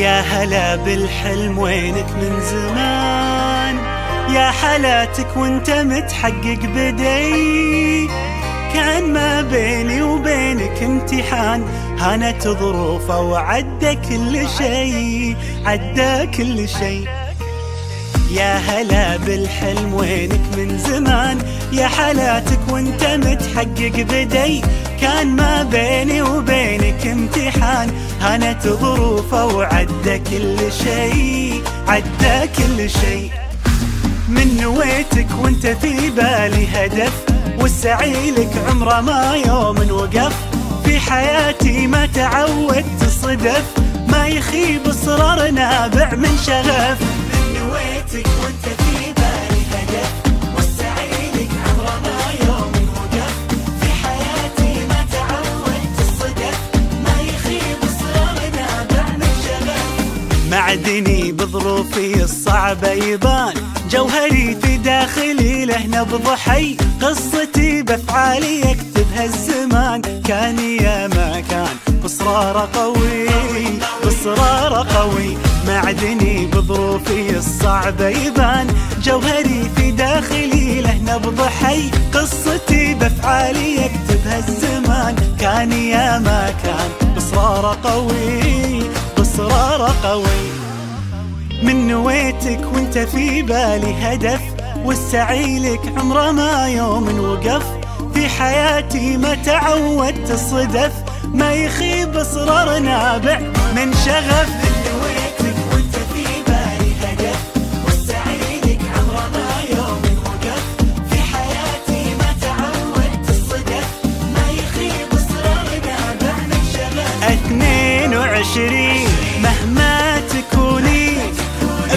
يا هلا بالحلم وينك من زمان، يا حالاتك وانت متحقق بدي. كان ما بيني وبينك امتحان، هانت ظروفه وعدى كل شي، عدى كل شي. يا هلا بالحلم وينك من زمان، يا حالاتك وانت متحقق بدي. كان ما بيني وبينك امتحان، هانت ظروفه وعدى كل شي، عدى كل شي. من نويتك وانت في بالي هدف، والسعي لك عمره ما يوم وقف. في حياتي ما تعودت صدف، ما يخيب اصرار نابع من شغف. من نويتك وانت في بالي هدف، والسعي لك عمره ما يوم وقف. في حياتي ما تعودت الصدف، ما يخيب اصرار نابع من شغف. معدني بظروفي الصعبة يبان، جوهري في داخلي له نبض حي. قصتي بافعالي يكتبها الزمان، كان يا ما كان بصرار قوي، بصرار قوي. معدني بظروفي الصعبة يبان، جوهري في داخلي له نبض حي. قصتي بافعالي يكتبها الزمان، كان يا ما كان بصرار قوي، بصرار قوي. من نويتك وانت في بالي هدف، والسعي لك عمره ما يوم وقف. في حياتي ما تعودت الصدف، ما يخيب اصرار نابع من شغف. من نويتك وانت في بالي هدف، والسعي لك عمره ما يوم وقف. في حياتي ما تعودت الصدف، ما يخيب اصرار نابع من شغف. 22 مهما تكوني،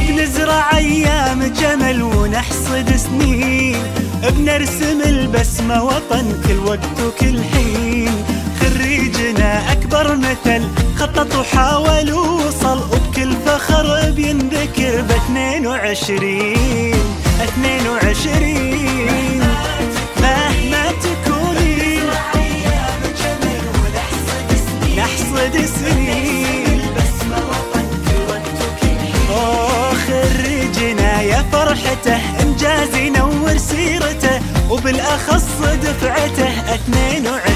بنزرع ايام جمل ونحصد سنين. بنرسم البسمة وطن كل وقت وكل حين. خريجنا اكبر مثل خطط وحاول ووصل، وبكل فخر بينذكر ب 22. 22 مهما تكوني، نحصد سنين. خريجنا يا فرحته، انجاز ينور سيرته، وبالاخص دفعته 22.